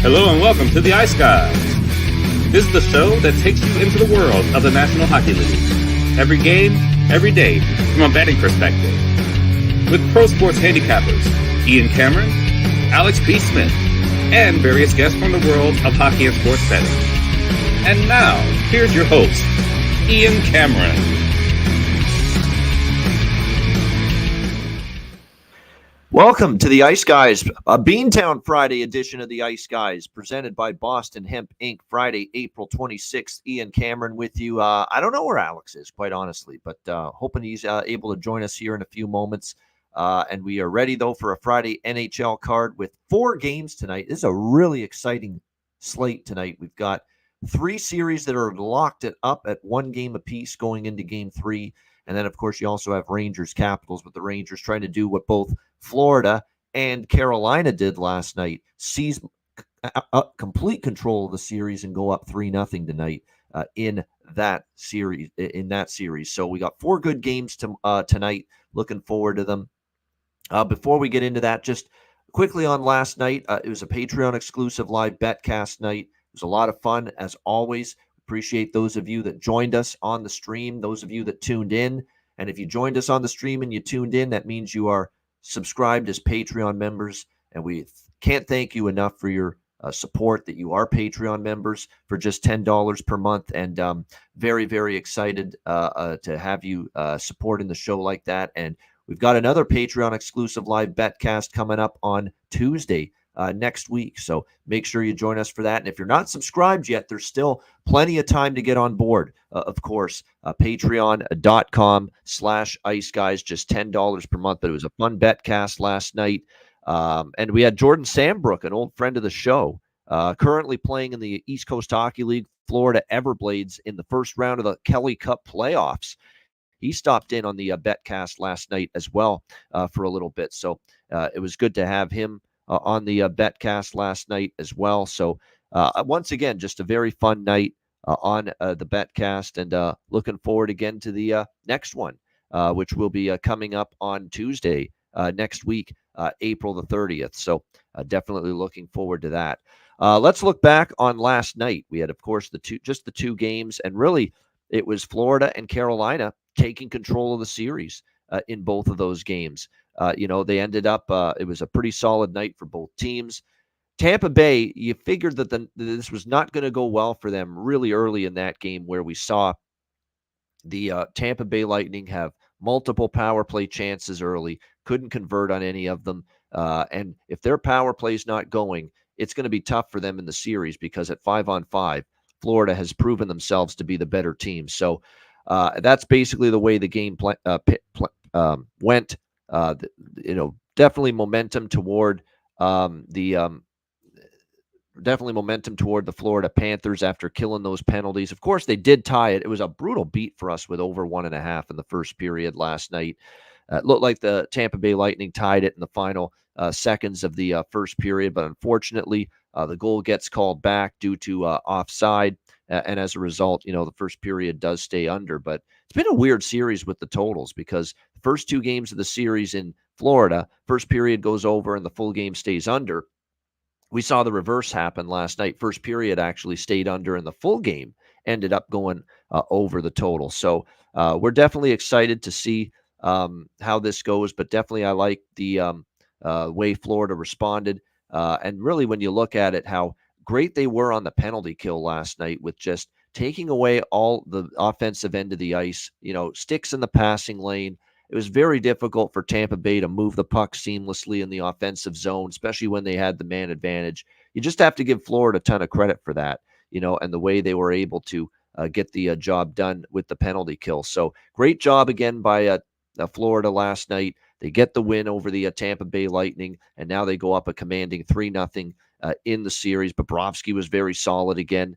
Hello and welcome to the Ice Guys. This is the show that takes you into the world of the National Hockey League. Every game, every day, from a betting perspective. With pro sports handicappers, Ian Cameron, Alex B. Smith, and various guests from the world of hockey and sports betting. And now, here's your host, Ian Cameron. Welcome to the Ice Guys, a Beantown Friday edition of the Ice Guys, presented by Boston Hemp Inc. Friday, April 26th. Ian Cameron with you. I don't know where Alex is, quite honestly, but hoping he's able to join us here in a few moments. And we are ready, though, for a Friday NHL card with 4 games tonight. This is a really exciting slate tonight. We've got 3 series that are locked up at 1 game apiece going into Game 3. And then, of course, you also have Rangers Capitals, with the Rangers trying to do what both Florida and Carolina did last night, seize complete control of the series and go up 3-0 tonight in that series. So we got 4 good games tonight. Looking forward to them. Before we get into that, just quickly on last night, it was a Patreon exclusive live betcast night. It was a lot of fun, as always. Appreciate those of you that joined us on the stream, those of you that tuned in. And if you joined us on the stream and you tuned in, that means you are subscribed as Patreon members. And we can't thank you enough for your support, that you are Patreon members for just $10 per month. And very, very excited to have you supporting the show like that. And we've got another Patreon exclusive live betcast coming up on Tuesday next week. So make sure you join us for that. And if you're not subscribed yet, there's still plenty of time to get on board. Of course, patreon.com/Ice Guys, just $10 per month. But it was a fun betcast last night. And we had Jordan Sambrook, an old friend of the show, currently playing in the East Coast Hockey League, Florida Everblades, in the first round of the Kelly Cup playoffs. He stopped in on the betcast last night as well for a little bit. So it was good to have him on the betcast last night as well. So once again, just a very fun night on the betcast, and looking forward again to the next one, which will be coming up on Tuesday next week, April the 30th. So definitely looking forward to that. Let's look back on last night. We had, of course, the two games, and really it was Florida and Carolina taking control of the series in both of those games. They ended up, it was a pretty solid night for both teams. Tampa Bay, you figured that this was not going to go well for them really early in that game, where we saw the Tampa Bay Lightning have multiple power play chances early, couldn't convert on any of them. And if their power play is not going, it's going to be tough for them in the series, because at 5-on-5, Florida has proven themselves to be the better team. So that's basically the way the game went. Definitely momentum toward the Florida Panthers after killing those penalties. Of course, they did tie it. It was a brutal beat for us with over 1.5 in the first period last night. It looked like the Tampa Bay Lightning tied it in the final seconds of the first period, but unfortunately, the goal gets called back due to offside. And as a result, the first period does stay under. But it's been a weird series with the totals, because the first 2 games of the series in Florida, first period goes over and the full game stays under. We saw the reverse happen last night. First period actually stayed under and the full game ended up going over the total. So we're definitely excited to see how this goes. But definitely I like the way Florida responded. And really, when you look at it, how great they were on the penalty kill last night, with just taking away all the offensive end of the ice, sticks in the passing lane. It was very difficult for Tampa Bay to move the puck seamlessly in the offensive zone, especially when they had the man advantage. You just have to give Florida a ton of credit for that, and the way they were able to get the job done with the penalty kill. So great job again by Florida last night. They get the win over the Tampa Bay Lightning, and now they go up a commanding 3-0 in the series. Bobrovsky was very solid again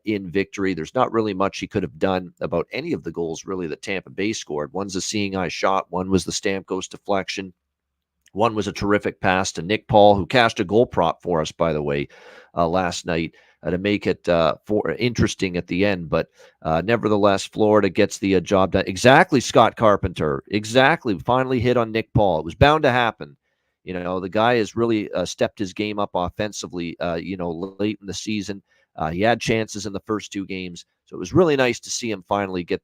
in victory. There's not really much he could have done about any of the goals, really, that Tampa Bay scored. One's a seeing eye shot. One was the Stamkos deflection. One was a terrific pass to Nick Paul, who cashed a goal prop for us, by the way, last night to make it interesting at the end. But nevertheless, Florida gets the job done. Exactly, Scott Carpenter. Exactly. Finally hit on Nick Paul. It was bound to happen. The guy has really stepped his game up offensively, late in the season. He had chances in the first 2 games. So it was really nice to see him finally get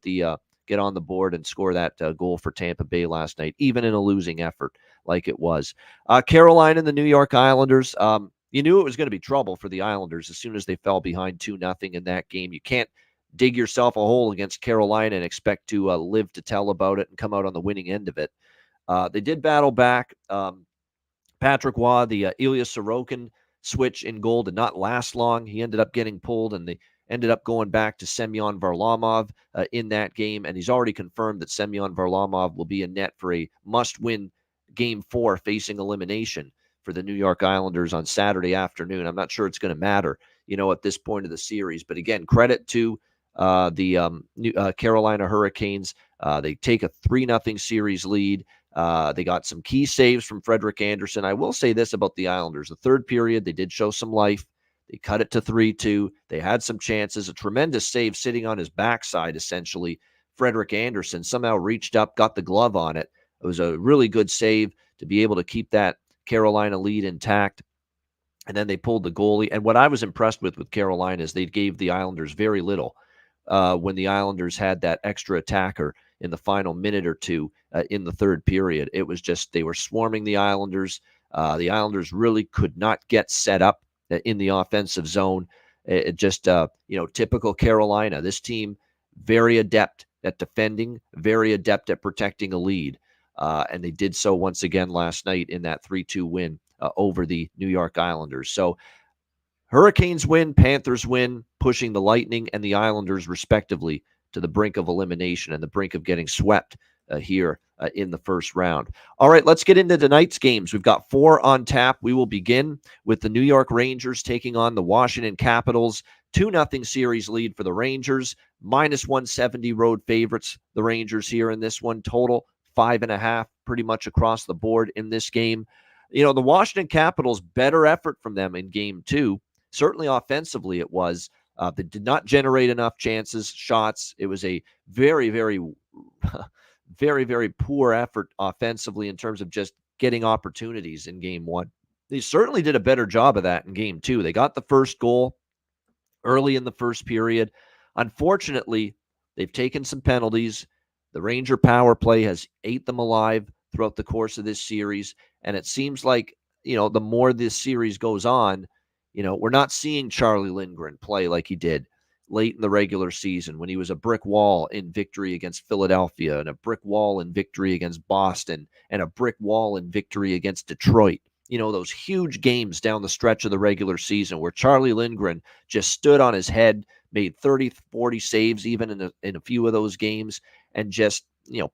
on the board and score that goal for Tampa Bay last night, even in a losing effort like it was. Carolina and the New York Islanders, you knew it was going to be trouble for the Islanders as soon as they fell behind 2-0 in that game. You can't dig yourself a hole against Carolina and expect to live to tell about it and come out on the winning end of it. They did battle back. Patrick Waugh, the Ilya Sorokin switch in goal did not last long. He ended up getting pulled, and they ended up going back to Semyon Varlamov in that game. And he's already confirmed that Semyon Varlamov will be in net for a must-win Game 4 facing elimination for the New York Islanders on Saturday afternoon. I'm not sure it's going to matter, at this point of the series. But again, credit to the Carolina Hurricanes. They take a 3-0 series lead. They got some key saves from Frederik Andersen. I will say this about the Islanders. The third period, they did show some life. They cut it to 3-2. They had some chances. A tremendous save sitting on his backside, essentially. Frederik Andersen somehow reached up, got the glove on it. It was a really good save to be able to keep that Carolina lead intact. And then they pulled the goalie. And what I was impressed with Carolina is they gave the Islanders very little when the Islanders had that extra attacker in the final minute or two in the third period. It was just they were swarming the Islanders. The Islanders really could not get set up in the offensive zone. It just, typical Carolina. This team, very adept at defending, very adept at protecting a lead. And they did so once again last night in that 3-2 win over the New York Islanders. So Hurricanes win, Panthers win, pushing the Lightning and the Islanders respectively to the brink of elimination and the brink of getting swept here in the first round. All right, let's get into tonight's games. We've got 4 on tap. We will begin with the New York Rangers taking on the Washington Capitals. 2-0 series lead for the Rangers. -170 road favorites, the Rangers here in this one. Total 5.5, pretty much across the board in this game. The Washington Capitals, better effort from them in game 2. Certainly offensively it was. They did not generate enough chances, shots. It was a very, very, very, very poor effort offensively in terms of just getting opportunities in game 1. They certainly did a better job of that in game 2. They got the first goal early in the first period. Unfortunately, they've taken some penalties. The Ranger power play has ate them alive throughout the course of this series. And it seems like, the more this series goes on, we're not seeing Charlie Lindgren play like he did late in the regular season when he was a brick wall in victory against Philadelphia and a brick wall in victory against Boston and a brick wall in victory against Detroit. Those huge games down the stretch of the regular season where Charlie Lindgren just stood on his head, made 30, 40 saves even in a few of those games, and just,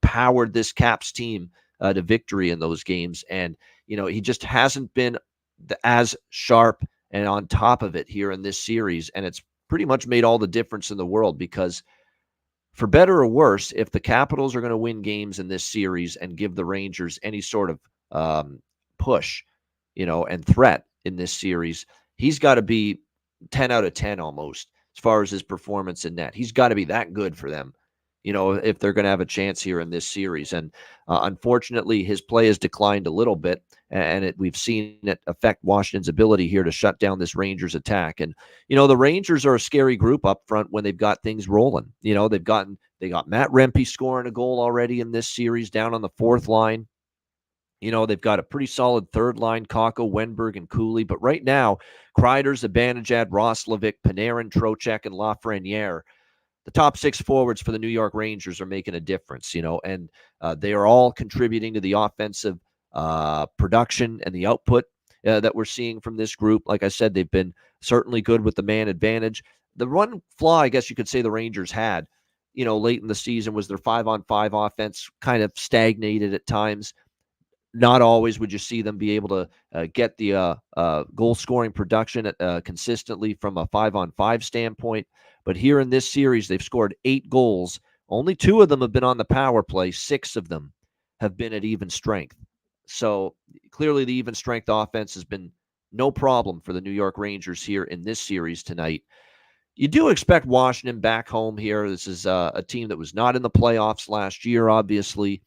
powered this Caps team to victory in those games. And, he just hasn't been as sharp and on top of it here in this series. And it's pretty much made all the difference in the world because, for better or worse, if the Capitals are going to win games in this series and give the Rangers any sort of push, and threat in this series, he's got to be 10 out of 10 almost as far as his performance in net. He's got to be that good for them, if they're going to have a chance here in this series. And unfortunately, his play has declined a little bit, and we've seen it affect Washington's ability here to shut down this Rangers attack. And, the Rangers are a scary group up front when they've got things rolling. They got Matt Rempe scoring a goal already in this series down on the 4th line. They've got a pretty solid third line, Kakko, Wenberg, and Cooley. But right now, Kreider, Zibanejad, Roslovic, Panarin, Trocheck, and Lafreniere, the top 6 forwards for the New York Rangers, are making a difference, and they are all contributing to the offensive production and the output that we're seeing from this group. Like I said, they've been certainly good with the man advantage. The one flaw, I guess you could say, the Rangers had, late in the season was their 5-on-5 offense kind of stagnated at times. Not always would you see them be able to get the goal-scoring production consistently from a 5-on-5 standpoint. But here in this series, they've scored 8 goals. Only 2 of them have been on the power play. 6 of them have been at even strength. So clearly the even strength offense has been no problem for the New York Rangers here in this series tonight. You do expect Washington back home here. This is a team that was not in the playoffs last year, obviously.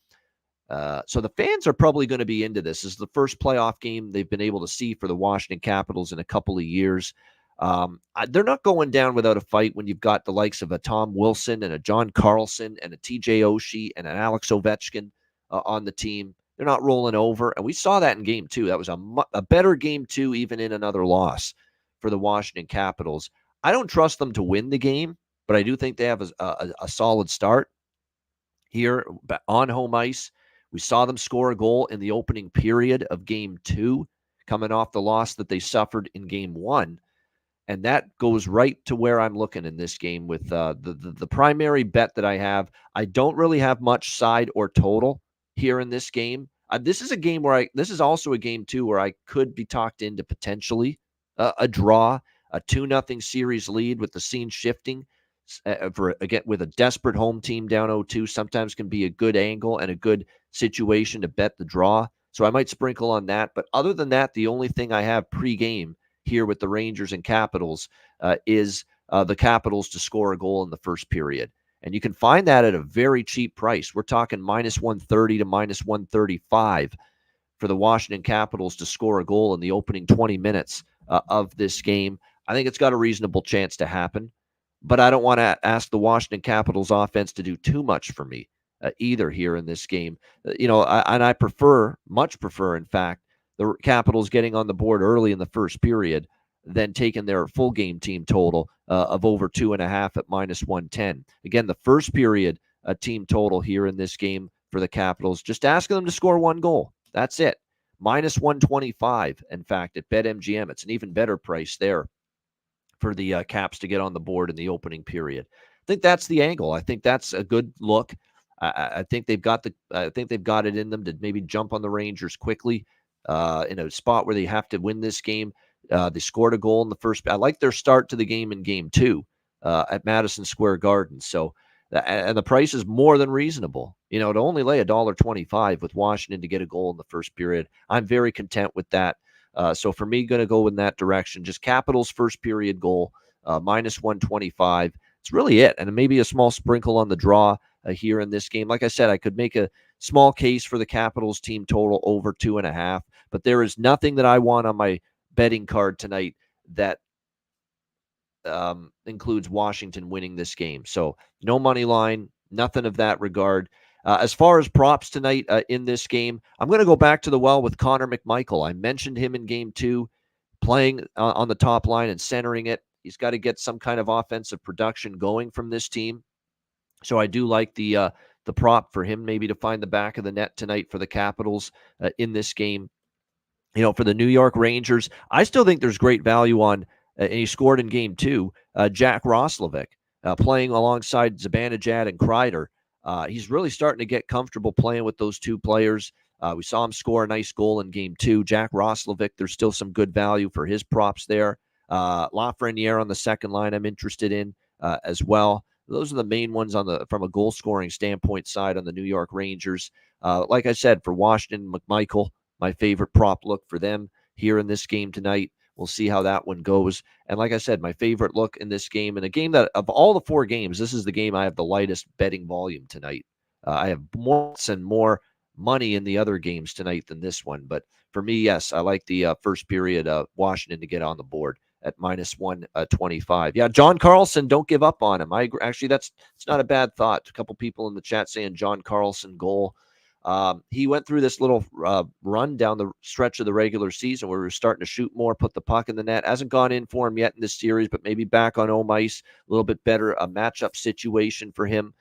So the fans are probably going to be into this. This is the first playoff game they've been able to see for the Washington Capitals in a couple of years. They're not going down without a fight when you've got the likes of a Tom Wilson and a John Carlson and a TJ Oshie and an Alex Ovechkin on the team. They're not rolling over. And we saw that in game 2. That was a better game 2, even in another loss for the Washington Capitals. I don't trust them to win the game, but I do think they have a solid start here on home ice. We saw them score a goal in the opening period of game 2, coming off the loss that they suffered in game 1. And that goes right to where I'm looking in this game with the primary bet that I have. I don't really have much side or total here in this game. This is a game where this is also a game, too, where I could be talked into potentially a draw, a 2-0 series lead with the scene shifting. Again, with a desperate home team down 0-2, sometimes can be a good angle and a good situation to bet the draw. So I might sprinkle on that. But other than that, the only thing I have pregame here with the Rangers and Capitals is the Capitals to score a goal in the first period. And you can find that at a very cheap price. We're talking -130 to -135 for the Washington Capitals to score a goal in the opening 20 minutes of this game. I think it's got a reasonable chance to happen. But I don't want to ask the Washington Capitals offense to do too much for me either here in this game. I much prefer, in fact, the Capitals getting on the board early in the first period than taking their full game team total of over 2.5 at -110. Again, the first period team total here in this game for the Capitals, just asking them to score one goal. That's it. -125, in fact, at BetMGM. It's an even better price there for the Caps to get on the board in the opening period. I think that's the angle. I think that's a good look. I think they've got it in them to maybe jump on the Rangers quickly in a spot where they have to win this game. They scored a goal in the first. I like their start to the game in game 2 at Madison Square Garden. So, and the price is more than reasonable. To only lay $1.25 with Washington to get a goal in the first period, I'm very content with that. So for me, going to go in that direction. Just Capitals first period goal, -125. It's really it. And maybe a small sprinkle on the draw here in this game. Like I said, I could make a small case for the Capitals team total over 2.5. But there is nothing that I want on my betting card tonight that includes Washington winning this game. So no money line, nothing of that regard. As far as props tonight in this game, I'm going to go back to the well with Connor McMichael. I mentioned him in game 2, playing on the top line and centering it. He's got to get some kind of offensive production going from this team. So I do like the prop for him maybe to find the back of the net tonight for the Capitals in this game. For the New York Rangers, I still think there's great value on, and he scored in game 2, Jack Roslovic, playing alongside Zibanejad and Kreider. He's really starting to get comfortable playing with those two players. We saw him score a nice goal in game 2. Jack Roslovic, there's still some good value for his props there. Lafreniere on the second line I'm interested in as well. Those are the main ones from a goal-scoring standpoint side on the New York Rangers. Like I said, for Washington, McMichael, my favorite prop look for them here in this game tonight. We'll see how that one goes. And like I said, my favorite look in this game, and a game that of all the 4 games, this is the game I have the lightest betting volume tonight. I have more money in the other games tonight than this one. But for me, yes, I like the first period of Washington to get on the board at -125. Yeah, John Carlson, don't give up on him. Actually, it's not a bad thought. A couple people in the chat saying John Carlson goal. He went through this little run down the stretch of the regular season where we were starting to shoot more, put the puck in the net. Hasn't gone in for him yet in this series, but maybe back on home ice, a little bit better a matchup situation for him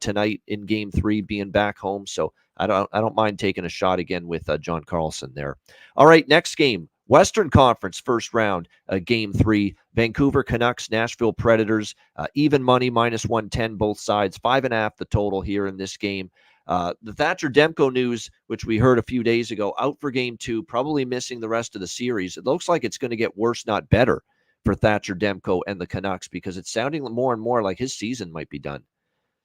tonight in game 3, being back home. So I don't mind taking a shot again with John Carlson there. All right, next game, Western Conference first round, game 3, Vancouver Canucks, Nashville Predators, even money, -110 both sides, 5.5 the total here in this game. The Thatcher Demko news, which we heard a few days ago, out for game 2, probably missing the rest of the series. It looks like it's going to get worse, not better, for Thatcher Demko and the Canucks, because it's sounding more and more like his season might be done.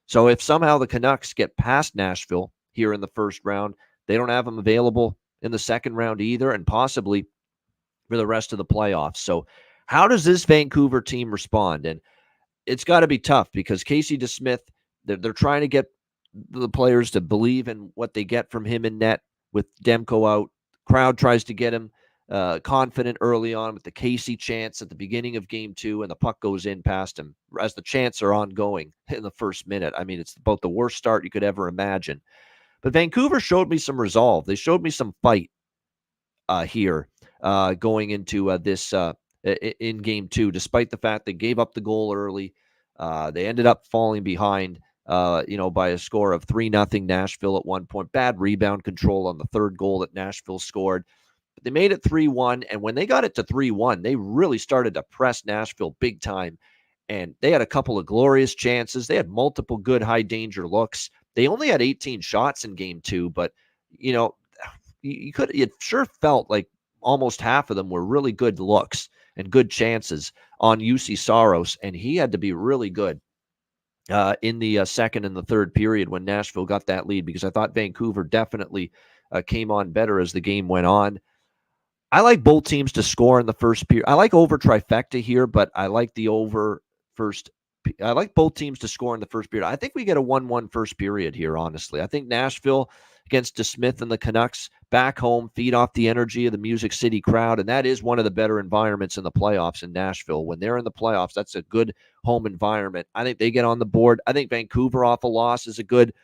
So if somehow the Canucks get past Nashville here in the first round, they don't have them available in the second round either, and possibly for the rest of the playoffs. So how does this Vancouver team respond? And it's got to be tough because Casey DeSmith, they're trying to get the players to believe in what they get from him in net with Demko out. Crowd tries to get him confident early on with the Casey chance at the beginning of game 2, and the puck goes in past him as the chants are ongoing in the first minute. I mean, it's about the worst start you could ever imagine. But Vancouver showed me some resolve. They showed me some fight here going into this in game 2, despite the fact they gave up the goal early. They ended up falling behind, by a score of 3-0 Nashville at one point. Bad rebound control on the third goal that Nashville scored. But they made it 3-1, and when they got it to 3-1, they really started to press Nashville big time. And they had a couple of glorious chances. They had multiple good high-danger looks. They only had 18 shots in game 2, but, it sure felt like almost half of them were really good looks and good chances on UC Saros, and he had to be really good in the second and the third period when Nashville got that lead, because I thought Vancouver definitely came on better as the game went on. I like both teams to score in the first period. I like over trifecta here, but I like the over first. I like both teams to score in the first period. I think we get a 1-1 first period here, honestly. I think Nashville against DeSmith and the Canucks back home, feed off the energy of the Music City crowd, and that is one of the better environments in the playoffs in Nashville. When they're in the playoffs, that's a good home environment. I think they get on the board. I think Vancouver off a loss is a good,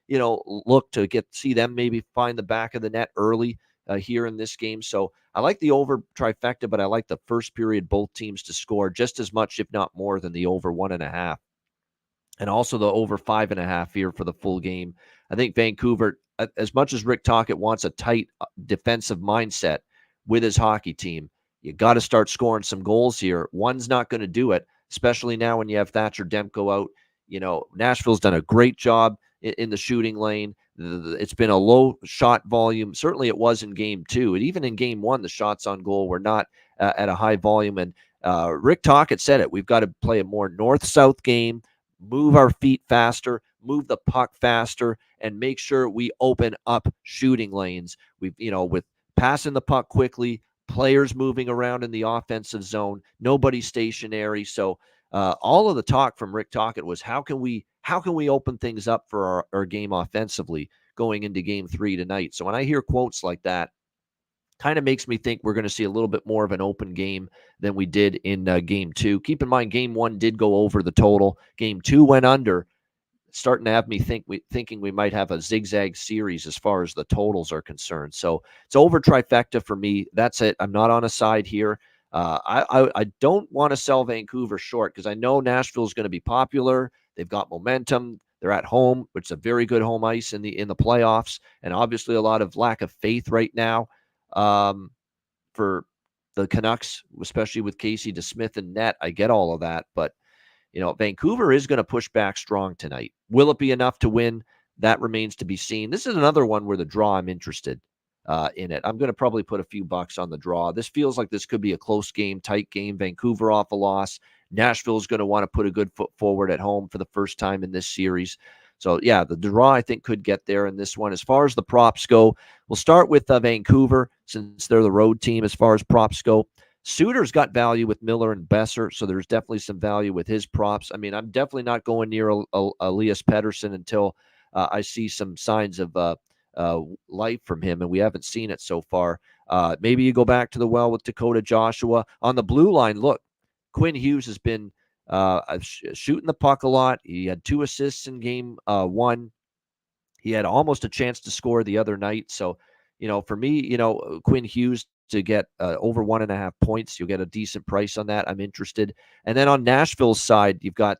look to see them maybe find the back of the net early here in this game. So I like the over trifecta, but I like the first period, both teams to score just as much, if not more, than the over 1.5. And also the over 5.5 here for the full game. I think Vancouver, as much as Rick Tocchet wants a tight defensive mindset with his hockey team, you got to start scoring some goals here. One's not going to do it, especially now when you have Thatcher Demko out. Nashville's done a great job in the shooting lane. It's been a low shot volume. Certainly it was in game 2. And even in game 1, the shots on goal were not at a high volume. And Rick Tocchet said it. We've got to play a more north-south game, move our feet faster, move the puck faster, and make sure we open up shooting lanes. With passing the puck quickly, players moving around in the offensive zone, nobody stationary. So all of the talk from Rick Tocchet was how can we open things up for our game offensively going into game 3 tonight. So when I hear quotes like that, kind of makes me think we're going to see a little bit more of an open game than we did in game 2. Keep in mind, game 1 did go over the total. Game 2 went under, starting to have me thinking we might have a zigzag series as far as the totals are concerned. So it's over trifecta for me. That's it. I'm not on a side here. I don't want to sell Vancouver short because I know Nashville is going to be popular. They've got momentum. They're at home, which is a very good home ice in the playoffs, and obviously a lot of lack of faith right now for the Canucks, especially with Casey DeSmith and net. I get all of that, but Vancouver is going to push back strong tonight. Will it be enough to win? That remains to be seen. This is another one where the draw, I'm interested in it. I'm going to probably put a few bucks on the draw. This feels like this could be a close game, tight game. Vancouver off a loss. Nashville is going to want to put a good foot forward at home for the first time in this series. So, yeah, the draw, I think, could get there in this one. As far as the props go, we'll start with Vancouver since they're the road team as far as props go. Suter's got value with Miller and Besser, so there's definitely some value with his props. I mean, I'm definitely not going near Elias Pettersson until I see some signs of life from him, and we haven't seen it so far. Maybe you go back to the well with Dakota Joshua. On the blue line, look, Quinn Hughes has been shooting the puck a lot. He had 2 assists in game 1. He had almost a chance to score the other night. So, for me, Quinn Hughes to get over 1.5 points, you'll get a decent price on that. I'm interested. And then on Nashville's side, you've got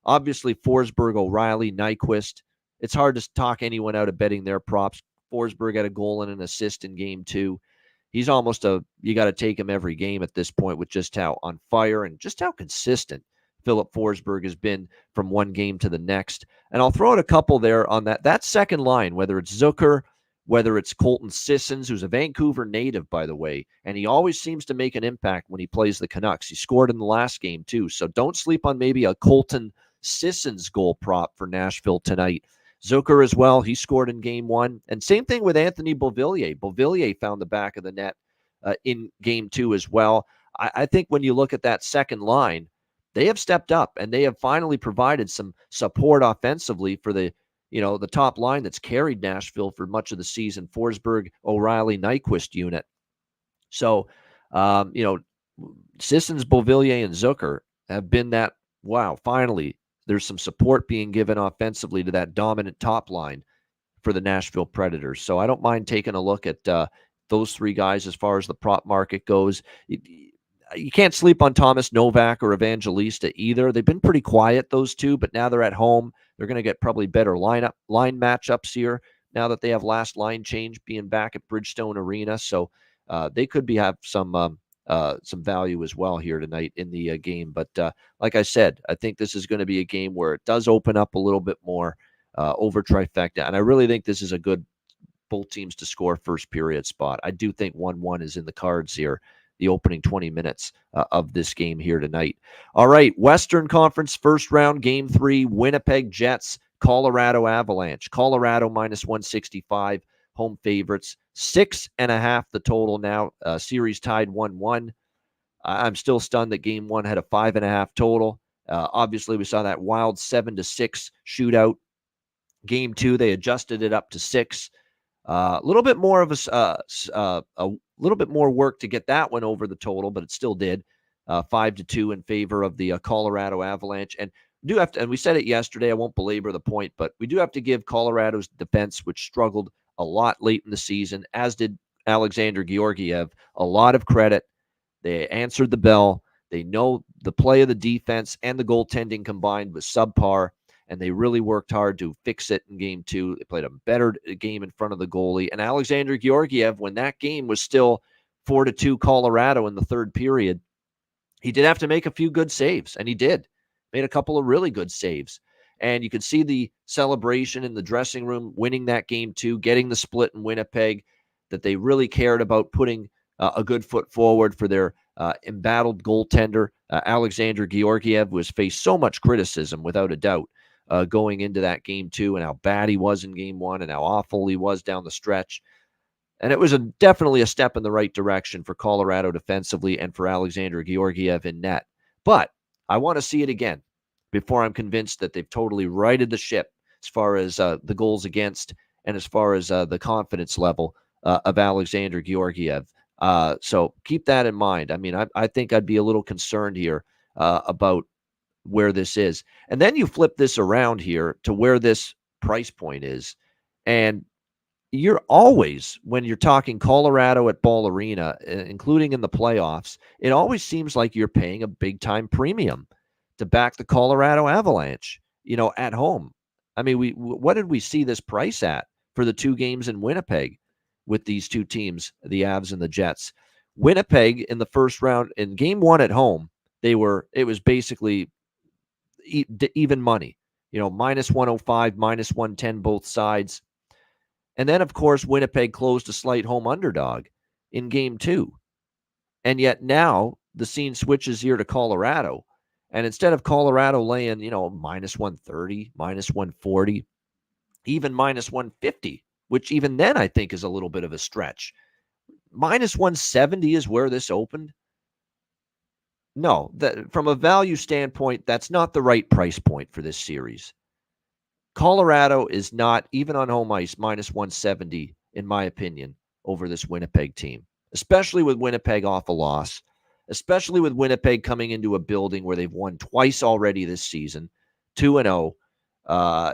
obviously Forsberg, O'Reilly, Nyquist. It's hard to talk anyone out of betting their props. Forsberg had a goal and an assist in game 2. He's almost you got to take him every game at this point with just how on fire and just how consistent Philip Forsberg has been from one game to the next. And I'll throw out a couple there on that second line, whether it's Zucker, whether it's Colton Sissons, who's a Vancouver native, by the way, and he always seems to make an impact when he plays the Canucks. He scored in the last game, too. So don't sleep on maybe a Colton Sissons goal prop for Nashville tonight. Zucker as well. He scored in game 1. And same thing with Anthony Beauvillier. Beauvillier found the back of the net in game 2 as well. I think when you look at that second line, they have stepped up and they have finally provided some support offensively for the the top line that's carried Nashville for much of the season, Forsberg, O'Reilly, Nyquist unit. So, Sissons, Beauvillier, and Zucker have been that, wow, finally, there's some support being given offensively to that dominant top line for the Nashville Predators. So I don't mind taking a look at those three guys as far as the prop market goes. You can't sleep on Thomas Novak or Evangelista either. They've been pretty quiet, those two, but now they're at home. They're going to get probably better line matchups here now that they have last line change being back at Bridgestone Arena. So they could have some value as well here tonight in the game. But like I said, I think this is going to be a game where it does open up a little bit more over trifecta. And I really think this is a good both teams to score first period spot. I do think 1-1 is in the cards here, the opening 20 minutes of this game here tonight. All right, Western Conference first round, game 3, Winnipeg Jets, Colorado Avalanche. Colorado minus 165, home favorites. 6.5 the total now. Series tied 1-1. I'm still stunned that game 1 had a 5.5 total. Obviously, we saw that wild 7-6 shootout. Game 2, they adjusted it up to 6. A little bit more of a little bit more work to get that one over the total, but it still did. 5-2 in favor of the Colorado Avalanche. And do have to, and we said it yesterday, I won't belabor the point, but we do have to give Colorado's defense, which struggled a lot late in the season, as did Alexander Georgiev, a lot of credit. They answered the bell. They know the play of the defense and the goaltending combined was subpar, and they really worked hard to fix it in game 2. They played a better game in front of the goalie. And Alexander Georgiev, when that game was still 4-2 Colorado in the third period, he did have to make a few good saves, and he did. Made a couple of really good saves. And you could see the celebration in the dressing room, winning that game 2, getting the split in Winnipeg, that they really cared about putting a good foot forward for their embattled goaltender, Alexander Georgiev, who has faced so much criticism, without a doubt, going into that game 2, and how bad he was in game 1 and how awful he was down the stretch. And it was definitely a step in the right direction for Colorado defensively and for Alexander Georgiev in net. But I want to see it again before I'm convinced that they've totally righted the ship as far as the goals against and as far as the confidence level of Alexander Georgiev. So keep that in mind. I mean, I think I'd be a little concerned here about where this is. And then you flip this around here to where this price point is. And you're always, when you're talking Colorado at Ball Arena, including in the playoffs, it always seems like you're paying a big-time premium to back the Colorado Avalanche, at home. I mean, what did we see this price at for the 2 games in Winnipeg with these 2 teams, the Avs and the Jets? Winnipeg in the first round, in game 1 at home, it was basically even money, minus 105, minus 110 both sides. And then, of course, Winnipeg closed a slight home underdog in game 2. And yet now the scene switches here to Colorado. And instead of Colorado laying, minus 130, minus 140, even minus 150, which even then I think is a little bit of a stretch, minus 170 is where this opened. No, from a value standpoint, that's not the right price point for this series. Colorado is not, even on home ice, minus 170, in my opinion, over this Winnipeg team, especially with Winnipeg off a loss, especially with Winnipeg coming into a building where they've won twice already this season, 2-0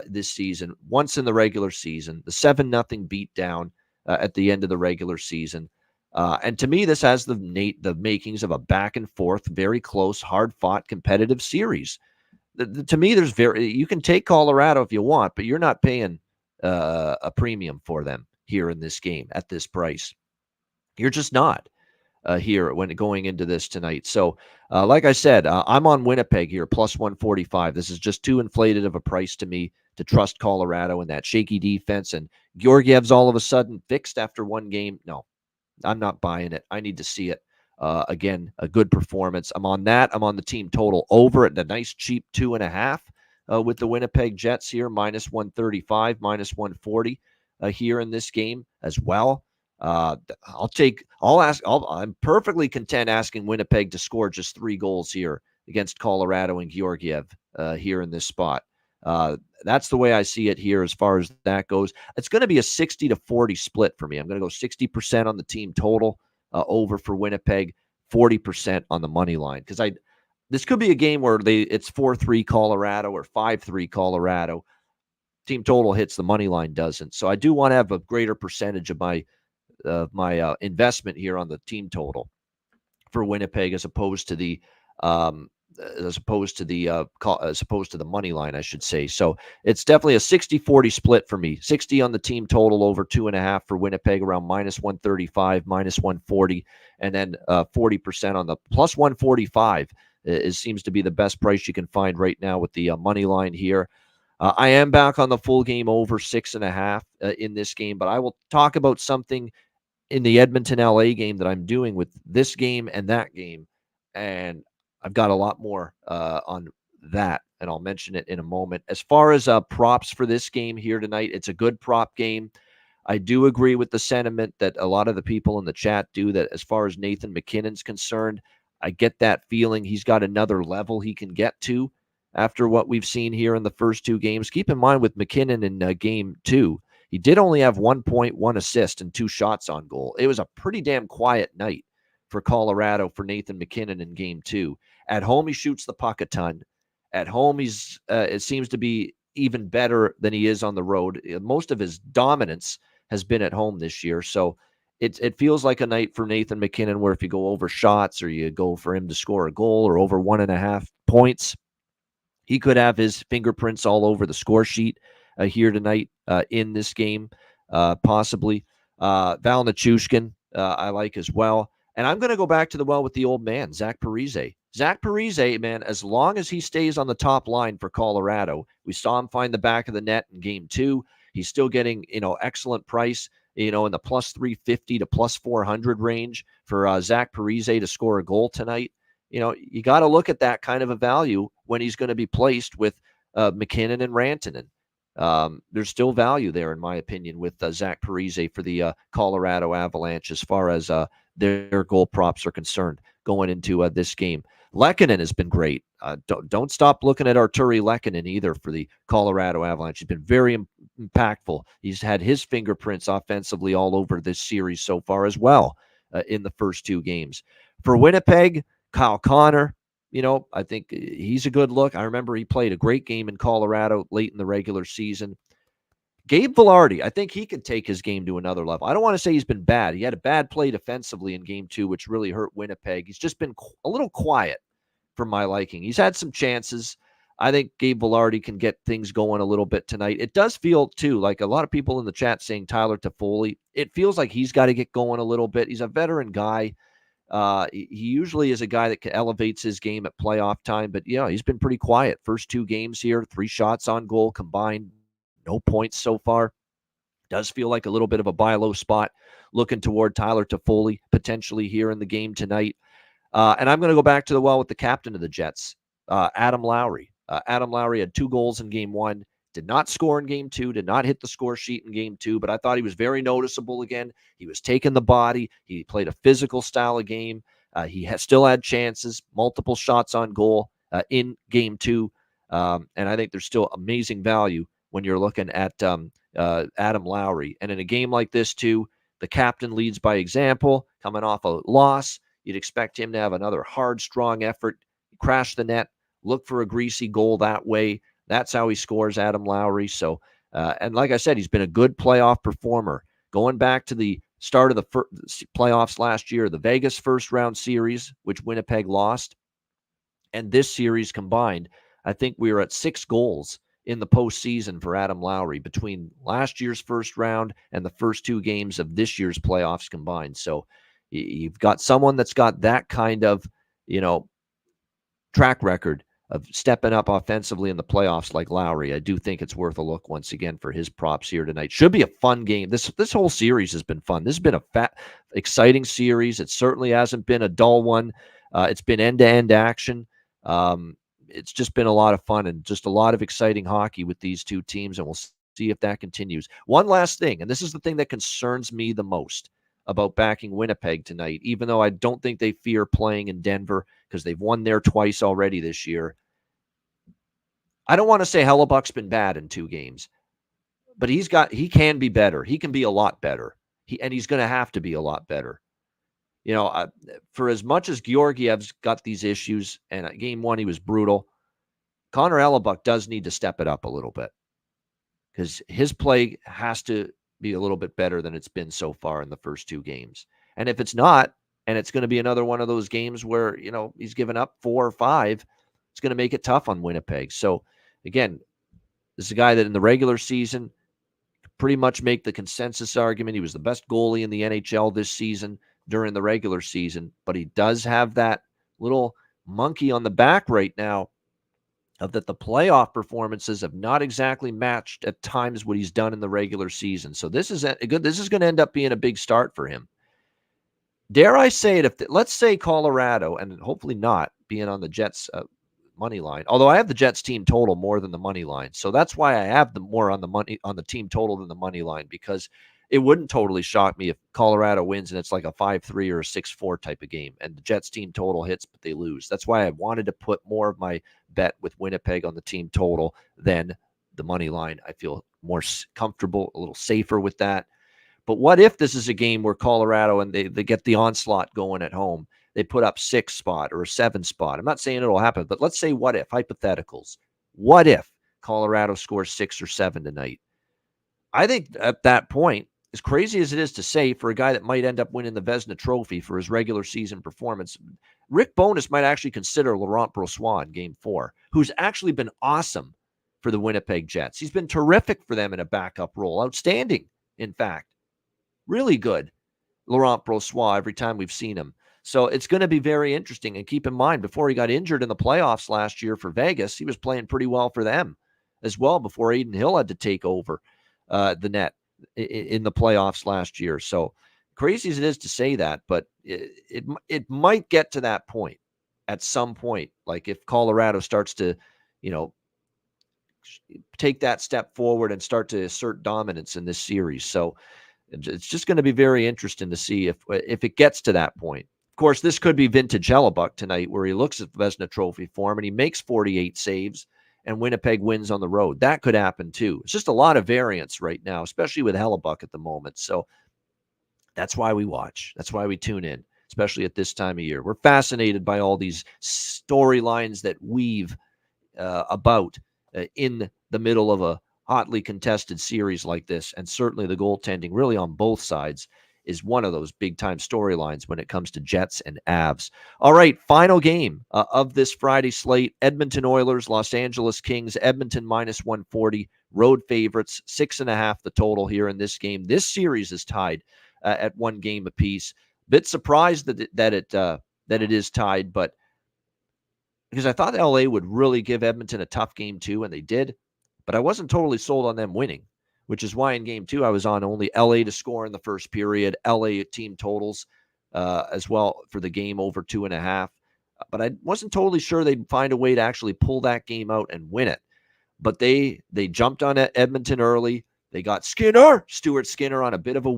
this season, once in the regular season, the 7-0 beatdown at the end of the regular season. And to me, this has the makings of a back and forth, very close, hard-fought, competitive series. To me, you can take Colorado if you want, but you're not paying a premium for them here in this game at this price. You're just not here when going into this tonight. So, like I said, I'm on Winnipeg here, plus 145. This is just too inflated of a price to me to trust Colorado and that shaky defense. And Georgiev's all of a sudden fixed after one game. No, I'm not buying it. I need to see it. Again, a good performance. I'm on that. I'm on the team total over at the nice cheap 2.5 with the Winnipeg Jets here, minus 135, minus 140 here in this game as well. I'm perfectly content asking Winnipeg to score just 3 goals here against Colorado and Georgiev here in this spot. That's the way I see it here as far as that goes. It's going to be a 60-40 split for me. I'm going to go 60% on the team total over for Winnipeg, 40% on the money line, because this could be a game where it's 4-3 Colorado or 5-3 Colorado. Team total hits, the money line doesn't. So I do want to have a greater percentage of my investment here on the team total for Winnipeg as opposed to the money line, I should say. So it's definitely a 60-40 split for me. 60 on the team total over 2.5 for Winnipeg, around -135, -140, and then 40% on the +145. It seems to be the best price you can find right now with the money line here. I am back on the full game over 6.5 in this game, but I will talk about something in the Edmonton LA game that I'm doing with this game and that game. And I've got a lot more on that, and I'll mention it in a moment. As far as props for this game here tonight, it's a good prop game. I do agree with the sentiment that a lot of the people in the chat do, that as far as Nathan MacKinnon's concerned, I get that feeling he's got another level he can get to after what we've seen here in the first two games. Keep in mind with MacKinnon in game 2, he did only have 1 point, 1 assist, and 2 shots on goal. It was a pretty damn quiet night for Colorado for Nathan MacKinnon in game 2. At home, he shoots the puck a ton. At home, it seems to be even better than he is on the road. Most of his dominance has been at home this year. So it feels like a night for Nathan MacKinnon where if you go over shots or you go for him to score a goal or over 1.5 points, he could have his fingerprints all over the score sheet here tonight in this game, possibly. Val Nichushkin, I like as well. And I'm going to go back to the well with the old man, Zach Parise. Zach Parise, man, as long as he stays on the top line for Colorado, we saw him find the back of the net in game 2. He's still getting, excellent price, in the +350 to +400 range for Zach Parise to score a goal tonight. You got to look at that kind of a value when he's going to be placed with MacKinnon and Rantanen. There's still value there, in my opinion, with Zach Parise for the Colorado Avalanche as far as their goal props are concerned going into this game. Lehkonen has been great. Don't stop looking at Arturi Lehkonen either for the Colorado Avalanche. He's been very impactful. He's had his fingerprints offensively all over this series so far as well in the first two games. For Winnipeg, Kyle Connor, I think he's a good look. I remember he played a great game in Colorado late in the regular season. Gabe Vilardi, I think he could take his game to another level. I don't want to say he's been bad. He had a bad play defensively in game 2, which really hurt Winnipeg. He's just been a little quiet for my liking. He's had some chances. I think Gabe Vilardi can get things going a little bit tonight. It does feel, too, like a lot of people in the chat saying Tyler Toffoli. It feels like he's got to get going a little bit. He's a veteran guy. He usually is a guy that elevates his game at playoff time, but he's been pretty quiet. First 2 games here, 3 shots on goal combined, no points so far. Does feel like a little bit of a buy low spot looking toward Tyler Toffoli potentially here in the game tonight. And I'm going to go back to the well with the captain of the Jets, Adam Lowry. Adam Lowry had 2 goals in game 1, did not score in game 2, did not hit the score sheet in game 2, but I thought he was very noticeable again. He was taking the body. He played a physical style of game. He still had chances, multiple shots on goal in game 2. And I think there's still amazing value when you're looking at Adam Lowry. And in a game like this, too, the captain leads by example, coming off a loss. You'd expect him to have another hard, strong effort, crash the net, look for a greasy goal that way. That's how he scores, Adam Lowry. So, and like I said, he's been a good playoff performer. Going back to the start of the playoffs last year, the Vegas first-round series, which Winnipeg lost, and this series combined, I think we were at 6 goals in the postseason for Adam Lowry between last year's first round and the first 2 games of this year's playoffs combined. So you've got someone that's got that kind of, track record of stepping up offensively in the playoffs like Lowry. I do think it's worth a look once again for his props here tonight. Should be a fun game. This whole series has been fun. This has been a exciting series. It certainly hasn't been a dull one. It's been end-to-end action. It's just been a lot of fun and just a lot of exciting hockey with these two teams, and we'll see if that continues. One last thing, and this is the thing that concerns me the most about backing Winnipeg tonight, even though I don't think they fear playing in Denver because they've won there twice already this year. I don't want to say Hellebuck's been bad in 2 games, but he can be better. He can be a lot better. He's going to have to be a lot better. For as much as Georgiev's got these issues, and game 1 he was brutal, Connor Hellebuck does need to step it up a little bit because his play has to be a little bit better than it's been so far in the first 2 games. And if it's not, and it's going to be another one of those games where, he's given up 4 or 5, it's going to make it tough on Winnipeg. So, again, this is a guy that in the regular season pretty much make the consensus argument. He was the best goalie in the NHL this season during the regular season, but he does have that little monkey on the back right now of that the playoff performances have not exactly matched at times what he's done in the regular season. So this is going to end up being a big start for him. Dare I say it, let's say Colorado, and hopefully not being on the Jets money line, although I have the Jets team total more than the money line. So that's why I have them more on the team total than the money line, because it wouldn't totally shock me if Colorado wins and it's like a 5-3 or a 6-4 type of game and the Jets team total hits, but they lose. That's why I wanted to put more of my bet with Winnipeg on the team total than the money line. I feel more comfortable, a little safer with that. But what if this is a game where Colorado and they get the onslaught going at home? They put up 6 spot or a 7 spot. I'm not saying it'll happen, but let's say what if, hypotheticals. What if Colorado scores 6 or 7 tonight? I think at that point, as crazy as it is to say for a guy that might end up winning the Vezina Trophy for his regular season performance, Rick Bowness might actually consider Laurent Brossoit in Game 4, who's actually been awesome for the Winnipeg Jets. He's been terrific for them in a backup role. Outstanding, in fact. Really good, Laurent Brossoit, every time we've seen him. So it's going to be very interesting. And keep in mind, before he got injured in the playoffs last year for Vegas, he was playing pretty well for them as well before Aiden Hill had to take over the net in the playoffs last year. So crazy as it is to say that, but it might get to that point at some point. Like if Colorado starts to, take that step forward and start to assert dominance in this series. So it's just going to be very interesting to see if it gets to that point. Of course, this could be vintage Hellebuck tonight, where he looks at the Vezina Trophy form and he makes 48 saves and Winnipeg wins on the road. That could happen too. It's just a lot of variance right now, especially with Hellebuck at the moment. So that's why we watch. That's why we tune in, especially at this time of year. We're fascinated by all these storylines that weave about in the middle of a hotly contested series like this. And certainly the goaltending really on both sides is one of those big-time storylines when it comes to Jets and Avs. All right, final game of this Friday slate, Edmonton Oilers, Los Angeles Kings, Edmonton minus 140, road favorites, 6.5 the total here in this game. This series is tied at 1 game apiece. Bit surprised that it is tied, but because I thought LA would really give Edmonton a tough game too, and they did, but I wasn't totally sold on them winning, which is why in game 2 I was on only LA to score in the first period, LA team totals as well for the game over 2.5. But I wasn't totally sure they'd find a way to actually pull that game out and win it. But they jumped on Edmonton early. They got Stuart Skinner, on a bit of a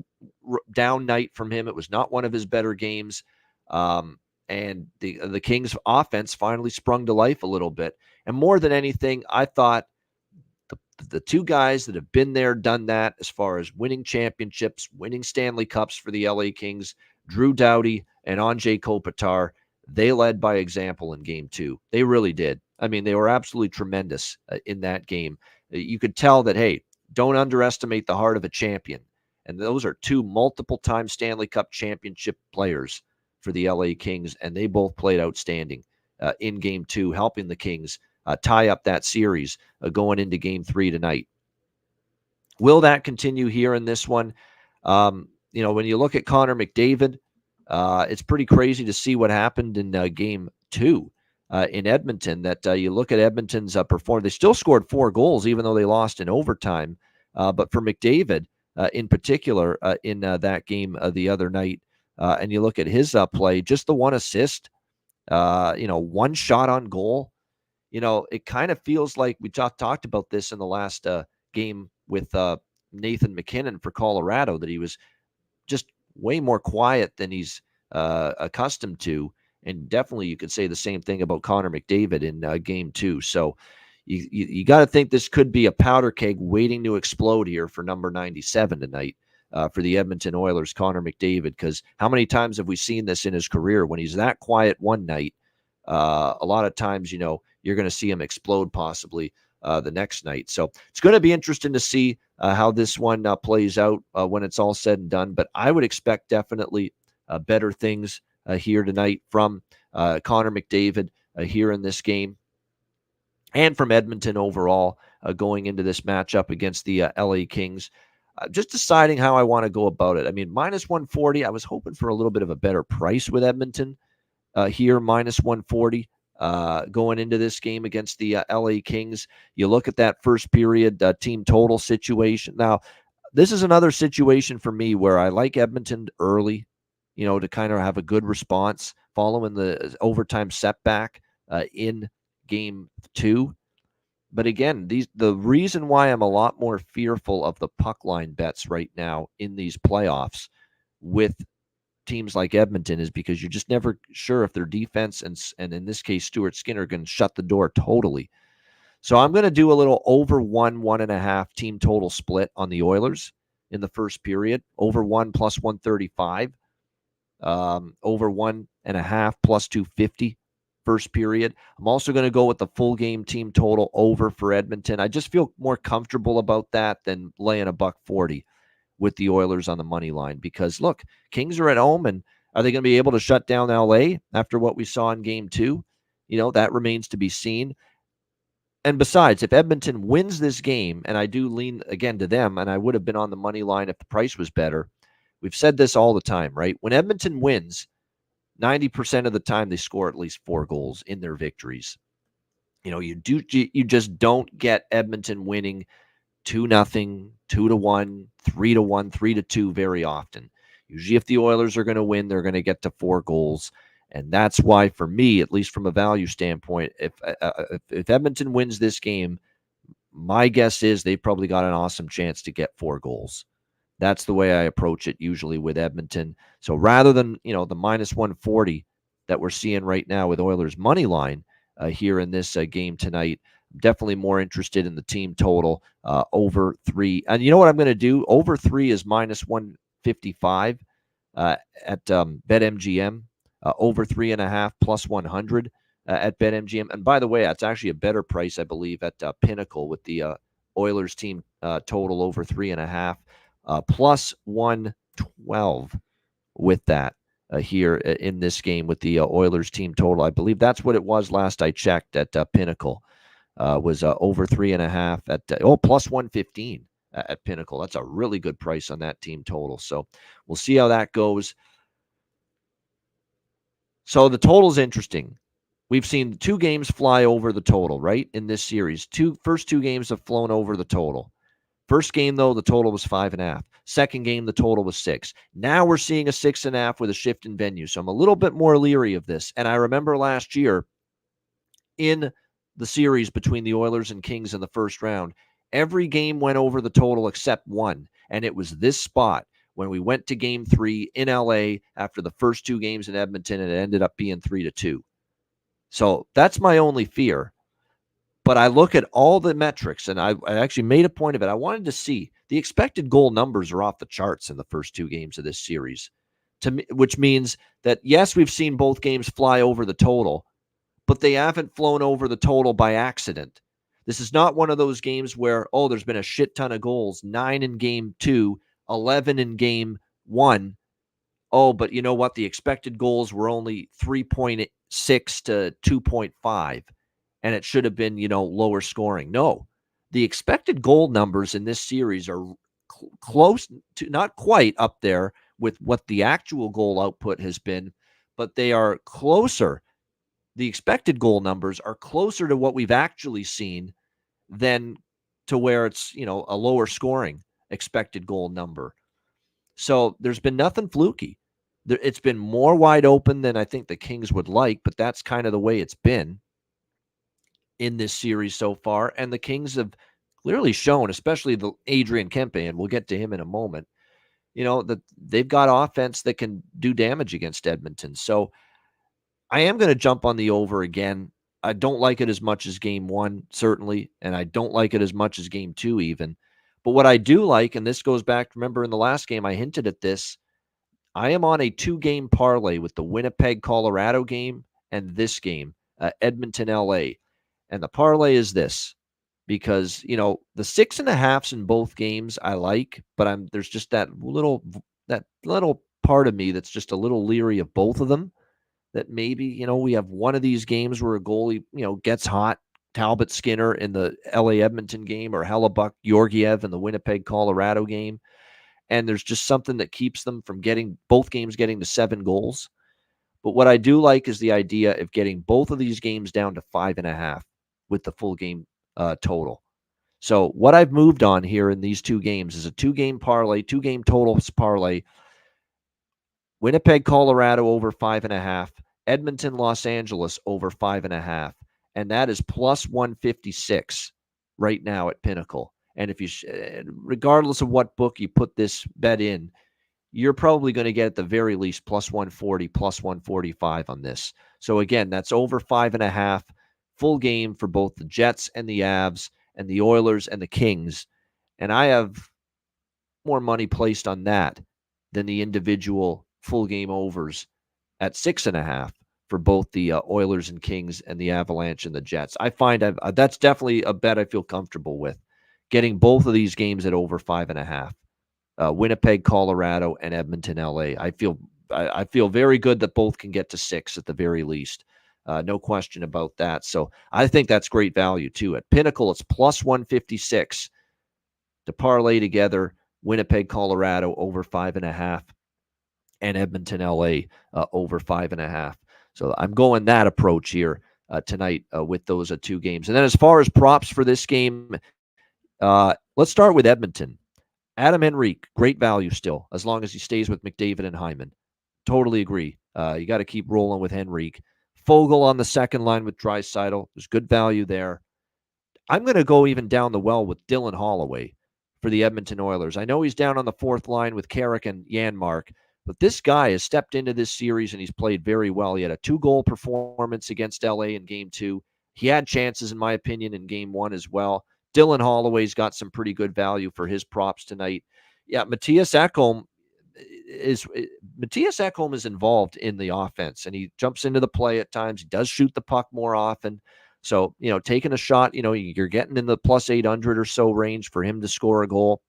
down night from him. It was not one of his better games. And the Kings offense finally sprung to life a little bit. And more than anything, I thought the 2 guys that have been there, done that, as far as winning championships, winning Stanley Cups for the LA Kings, Drew Doughty and Anze Kopitar, they led by example in game 2. They really did. I mean, they were absolutely tremendous in that game. You could tell that, hey, don't underestimate the heart of a champion. And those are 2 multiple-time Stanley Cup championship players for the LA Kings, and they both played outstanding in game 2, helping the Kings tie up that series going into game 3 tonight. Will that continue here in this one? When you look at Connor McDavid, it's pretty crazy to see what happened in game 2 in Edmonton. That you look at Edmonton's performance. They still scored 4 goals, even though they lost in overtime. But for McDavid in particular in that game the other night, and you look at his play, just the 1 assist, 1 shot on goal. It kind of feels like we talked about this in the last game with Nathan McKinnon for Colorado, that he was just way more quiet than he's accustomed to. And definitely you could say the same thing about Connor McDavid in game 2. So, you got to think this could be a powder keg waiting to explode here for number 97 tonight for the Edmonton Oilers, Connor McDavid, because how many times have we seen this in his career? When he's that quiet one night, a lot of times, you're going to see him explode possibly the next night. So it's going to be interesting to see how this one plays out when it's all said and done. But I would expect definitely better things here tonight from Connor McDavid here in this game, and from Edmonton overall going into this matchup against the LA Kings. Just deciding how I want to go about it. I mean, minus 140, I was hoping for a little bit of a better price with Edmonton here, minus 140 going into this game against the LA Kings. You look at that first period team total situation. Now, this is another situation for me where I like Edmonton early, to kind of have a good response following the overtime setback in game 2. But again, the reason why I'm a lot more fearful of the puck line bets right now in these playoffs with teams like Edmonton is because you're just never sure if their defense and in this case Stuart Skinner can shut the door totally. So I'm going to do a little over 1.5 team total split on the Oilers in the first period. Over 1 plus 135. Over 1.5 plus 250. First period. I'm also going to go with the full game team total over for Edmonton. I just feel more comfortable about that than laying $1.40 with the Oilers on the money line because, look, Kings are at home, and are they going to be able to shut down LA after what we saw in game 2? That remains to be seen. And besides, if Edmonton wins this game, and I do lean again to them, and I would have been on the money line if the price was better. We've said this all the time, right? When Edmonton wins, 90% of the time they score at least 4 goals in their victories. You just don't get Edmonton winning 2-0, 2-1, 3-1, 3-2 very often. Usually if the Oilers are going to win, they're going to get to 4 goals. And that's why, for me, at least from a value standpoint, if Edmonton wins this game, my guess is they probably got an awesome chance to get 4 goals. That's the way I approach it usually with Edmonton. So rather than, the minus 140 that we're seeing right now with Oilers money line here in this game tonight, I'm definitely more interested in the team total over 3. And you know what I'm going to do? Over 3 is minus 155 at BetMGM. Over 3.5 plus 100 at BetMGM. And by the way, that's actually a better price, I believe, at Pinnacle with the Oilers team total over 3.5. Plus 112 with that here in this game with the Oilers team total. I believe that's what it was last I checked at Pinnacle. Was over 3.5 at plus 115 at Pinnacle. That's a really good price on that team total. So we'll see how that goes. So the total is interesting. We've seen 2 games fly over the total, right, in this series. First 2 games have flown over the total. First game, though, the total was 5.5. Second game, the total was 6. Now we're seeing a 6.5 with a shift in venue. So I'm a little bit more leery of this. And I remember last year in the series between the Oilers and Kings in the first round, every game went over the total except one. And it was this spot when we went to game 3 in LA after the first 2 games in Edmonton, and it ended up being 3-2. So that's my only fear. But I look at all the metrics, and I actually made a point of it. I wanted to see the expected goal numbers are off the charts in the first 2 games of this series, to me, which means that, yes, we've seen both games fly over the total, but they haven't flown over the total by accident. This is not one of those games where, there's been a shit ton of goals, 9 in game 2, 11 in game 1. But you know what? The expected goals were only 3.6 to 2.5. And it should have been, lower scoring. No, the expected goal numbers in this series are close to, not quite up there with what the actual goal output has been, but they are closer. The expected goal numbers are closer to what we've actually seen than to where it's, a lower scoring expected goal number. So there's been nothing fluky. It's been more wide open than I think the Kings would like, but that's kind of the way it's been in this series so far. And the Kings have clearly shown, especially the Adrian Kempe, and we'll get to him in a moment, that they've got offense that can do damage against Edmonton. So I am going to jump on the over again I don't like it as much as game one, certainly, and I don't like it as much as game two even. But what I do like, and this goes back, remember in the last game I hinted at this, I am on a 2-game parlay with the Winnipeg, Colorado game and this game, Edmonton, LA. And the parlay is this, because, the 6.5s in both games I like, but there's just that little part of me that's just a little leery of both of them. That maybe, we have one of these games where a goalie, gets hot, Talbot Skinner in the LA Edmonton game, or Hellebuck Georgiev in the Winnipeg, Colorado game. And there's just something that keeps them from both games getting to 7 goals. But what I do like is the idea of getting both of these games down to 5.5 with the full game total. So what I've moved on here in these 2 games is a 2-game parlay, 2-game totals parlay. Winnipeg, Colorado over 5.5. Edmonton, Los Angeles over 5.5. And that is plus 156 right now at Pinnacle. And if you, regardless of what book you put this bet in, you're probably going to get at the very least plus 140, plus 145 on this. So again, that's over 5.5, full game for both the Jets and the Avs and the Oilers and the Kings. And I have more money placed on that than the individual full game overs at 6.5 for both the Oilers and Kings and the Avalanche and the Jets. I find that's definitely a bet I feel comfortable with, getting both of these games at over 5.5. Winnipeg, Colorado, and Edmonton, LA. I feel very good that both can get to 6 at the very least. No question about that. So I think that's great value too. At Pinnacle, it's plus 156 to parlay together Winnipeg, Colorado over 5.5 and Edmonton, LA over 5.5. So I'm going that approach here tonight with those 2 games. And then as far as props for this game, let's start with Edmonton. Adam Henrique, great value still, as long as he stays with McDavid and Hyman. Totally agree. You got to keep rolling with Henrique. Fogle on the second line with Draisaitl. There's good value there. I'm going to go even down the well with Dylan Holloway for the Edmonton Oilers. I know he's down on the fourth line with Carrick and Janmark, but this guy has stepped into this series and he's played very well. He had a 2-goal performance against LA in game 2. He had chances, in my opinion, in game 1 as well. Dylan Holloway's got some pretty good value for his props tonight. Yeah, Mattias Ekholm is involved in the offense, and he jumps into the play at times. He does shoot the puck more often. So, taking a shot, you're getting in the plus 800 or so range for him to score a goal.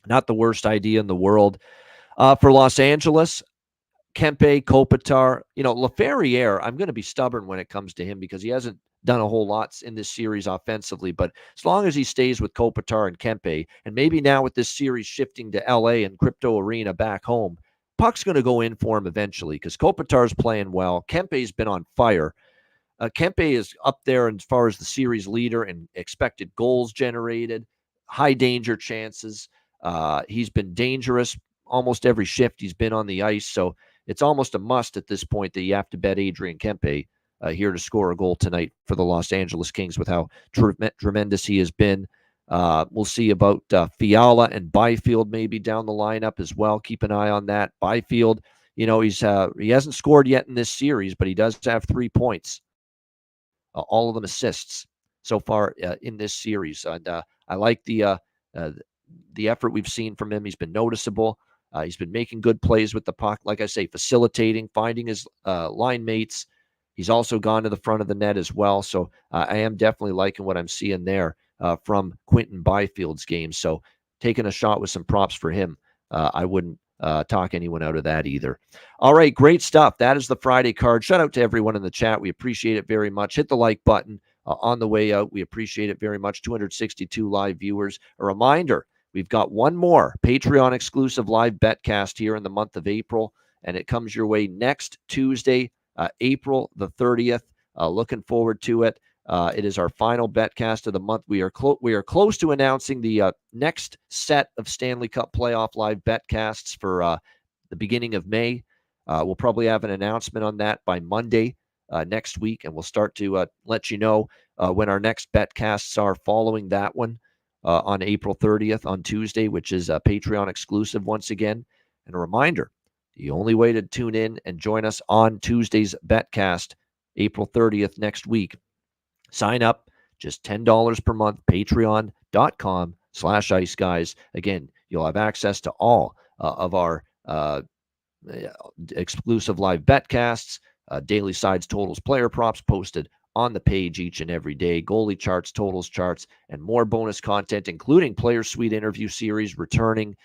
Not the worst idea in the world. For Los Angeles, Kempe, Kopitar, Laferriere, I'm going to be stubborn when it comes to him because he hasn't done a whole lot in this series offensively, but as long as he stays with Kopitar and Kempe, and maybe now with this series shifting to LA and Crypto Arena back home, puck's going to go in for him eventually because Kopitar's playing well. Kempe's been on fire. Kempe is up there as far as the series leader in expected goals generated, high danger chances. He's been dangerous almost every shift he's been on the ice, so it's almost a must at this point that you have to bet Adrian Kempe here to score a goal tonight for the Los Angeles Kings with how tremendous he has been. We'll see about Fiala and Byfield maybe down the lineup as well. Keep an eye on that. Byfield, he hasn't scored yet in this series, but he does have 3 points. All of them assists so far in this series. And I like the effort we've seen from him. He's been noticeable. He's been making good plays with the puck. Like I say, facilitating, finding his line mates. He's also gone to the front of the net as well. So I am definitely liking what I'm seeing there from Quentin Byfield's game. So taking a shot with some props for him. I wouldn't talk anyone out of that either. All right, great stuff. That is the Friday card. Shout out to everyone in the chat. We appreciate it very much. Hit the like button on the way out. We appreciate it very much. 262 live viewers. A reminder, we've got one more Patreon exclusive live betcast here in the month of April, and it comes your way next Tuesday, April the 30th. Looking forward to it. It is our final betcast of the month. We are close to announcing the next set of Stanley Cup playoff live betcasts for the beginning of May. We'll probably have an announcement on that by Monday next week, and we'll start to let you know when our next betcasts are following that one on April 30th on Tuesday, which is a Patreon exclusive once again. And a reminder, the only way to tune in and join us on Tuesday's betcast, April 30th next week, Sign up, just $10 per month, patreon.com/Ice Guys. Again, you'll have access to all of our exclusive live betcasts, daily sides, totals, player props posted on the page each and every day, goalie charts, totals charts, and more bonus content, including Player Suite interview series returning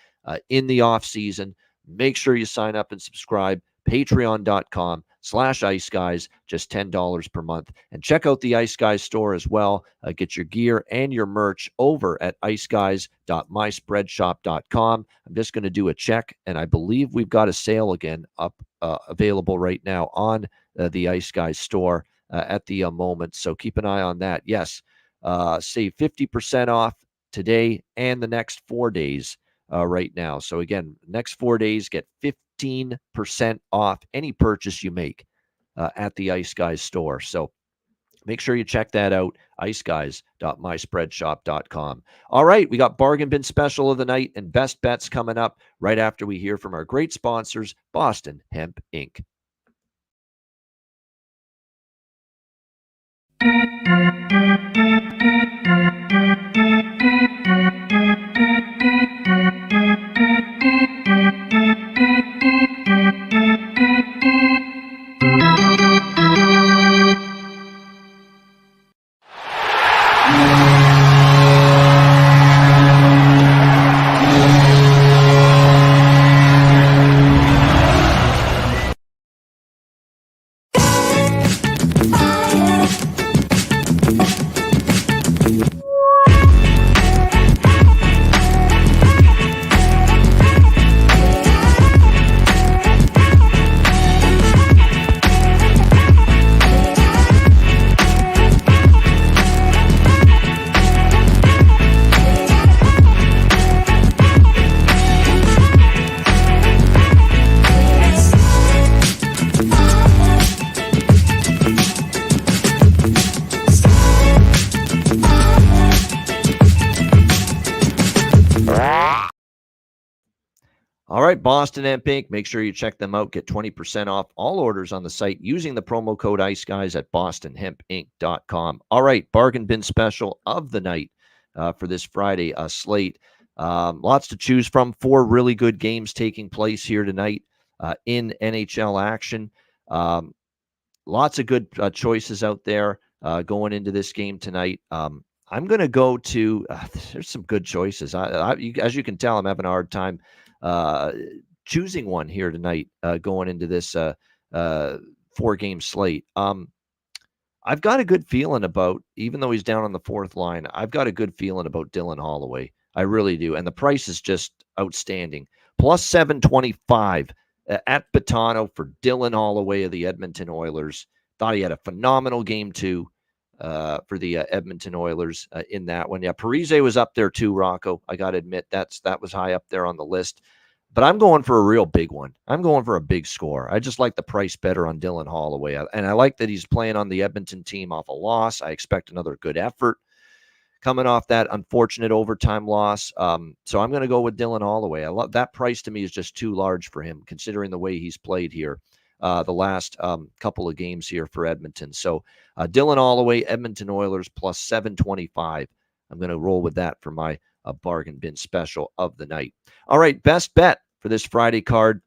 in the off season. Make sure you sign up and subscribe. Patreon.com/Ice Guys, just $10 per month. And check out the Ice Guys store as well. Get your gear and your merch over at iceguys.myspreadshop.com. I'm just going to do a check, and I believe we've got a sale again up available right now on the Ice Guys store at the moment. So keep an eye on that. Yes, save 50% off today and the next 4 days right now. So again, next 4 days, get 15% off any purchase you make at the Ice Guys store. So make sure you check that out, iceguys.myspreadshop.com. All right, we got Bargain Bin Special of the night and Best Bets coming up right after we hear from our great sponsors, Boston Hemp Inc. All right, Boston Hemp Inc. Make sure you check them out. Get 20% off all orders on the site using the promo code IceGuys at bostonhempinc.com. All right, bargain bin special of the night for this Friday slate. Lots to choose from. 4 really good games taking place here tonight in NHL action. Lots of good choices out there going into this game tonight. I'm going to go to there's some good choices. As you can tell, I'm having a hard time choosing one here tonight going into this 4-game slate. I've got a good feeling about, even though he's down on the 4th line, I've got a good feeling about Dylan Holloway. I really do. And the price is just outstanding. Plus 725 at Betano for Dylan Holloway of the Edmonton Oilers. Thought he had a phenomenal game too for the Edmonton Oilers in that one. Yeah, Parise was up there too, Rocco. I got to admit that was high up there on the list. But I'm going for a real big one. I'm going for a big score. I just like the price better on Dylan Holloway. And I like that he's playing on the Edmonton team off a loss. I expect another good effort coming off that unfortunate overtime loss. So I'm going to go with Dylan Holloway. I love that price. To me is just too large for him, considering the way he's played here the last couple of games here for Edmonton. So Dylan Holloway, Edmonton Oilers, plus 725. I'm going to roll with that for my bargain bin special of the night. All right, best bet for this Friday card.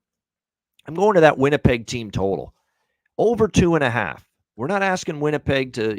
I'm going to that Winnipeg team total. Over 2.5. We're not asking Winnipeg to,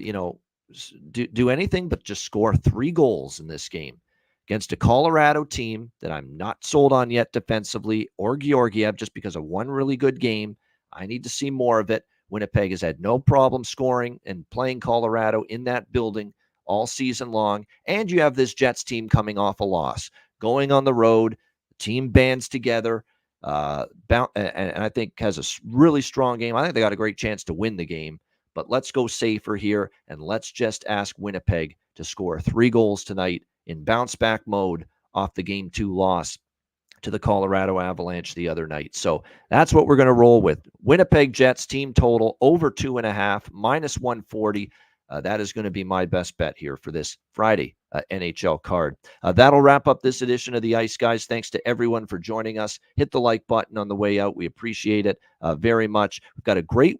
do anything but just score 3 goals in this game against a Colorado team that I'm not sold on yet defensively, or Georgiev, just because of one really good game. I need to see more of it. Winnipeg has had no problem scoring and playing Colorado in that building all season long. And you have this Jets team coming off a loss, going on the road. The team bands together, and I think has a really strong game. I think they got a great chance to win the game. But let's go safer here, and let's just ask Winnipeg to score 3 goals tonight in bounce-back mode off the Game 2 loss to the Colorado Avalanche the other night. So that's what we're going to roll with. Winnipeg Jets team total over 2.5, minus 140. That is going to be my best bet here for this Friday NHL card. That'll wrap up this edition of the Ice Guys. Thanks to everyone for joining us. Hit the like button on the way out. We appreciate it very much. We've got a great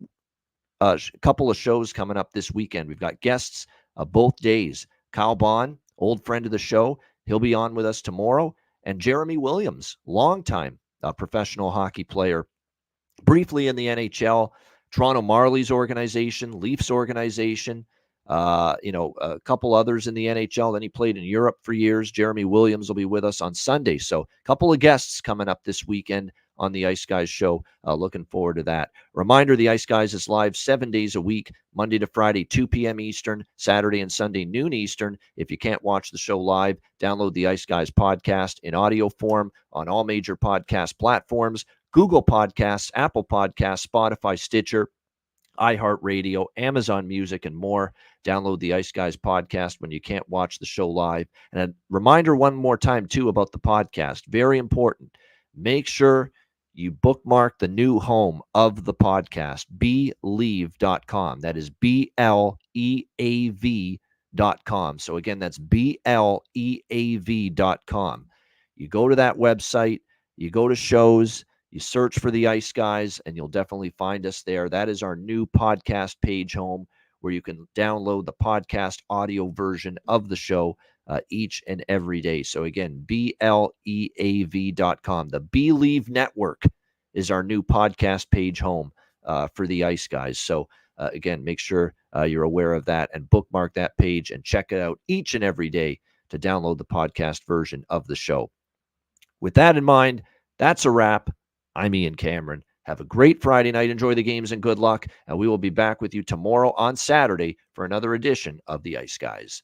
couple of shows coming up this weekend. We've got guests both days. Kyle Bond, old friend of the show, he'll be on with us tomorrow. And Jeremy Williams, longtime professional hockey player, briefly in the NHL, Toronto Marlies organization, Leafs organization, a couple others in the NHL. Then he played in Europe for years. Jeremy Williams will be with us on Sunday. So a couple of guests coming up this weekend on the Ice Guys show. Looking forward to that. Reminder, the Ice Guys is live 7 days a week, Monday to Friday, 2 p.m. Eastern, Saturday and Sunday, noon Eastern. If you can't watch the show live, download the Ice Guys podcast in audio form on all major podcast platforms: Google Podcasts, Apple Podcasts, Spotify, Stitcher, iHeartRadio, Amazon Music, and more. Download the Ice Guys podcast when you can't watch the show live. And a reminder one more time, too, about the podcast. Very important. Make sure you bookmark the new home of the podcast, Bleav.com. That is BLEAV.com. So again, that's BLEAV.com. You go to that website, you go to shows, you search for the Ice Guys, and you'll definitely find us there. That is our new podcast page home where you can download the podcast audio version of the show each and every day. So again, BLEAV.com. The Bleav Network is our new podcast page home for the Ice Guys. So again, make sure you're aware of that and bookmark that page and check it out each and every day to download the podcast version of the show. With that in mind, that's a wrap. I'm Ian Cameron. Have a great Friday night. Enjoy the games and good luck. And we will be back with you tomorrow on Saturday for another edition of the Ice Guys.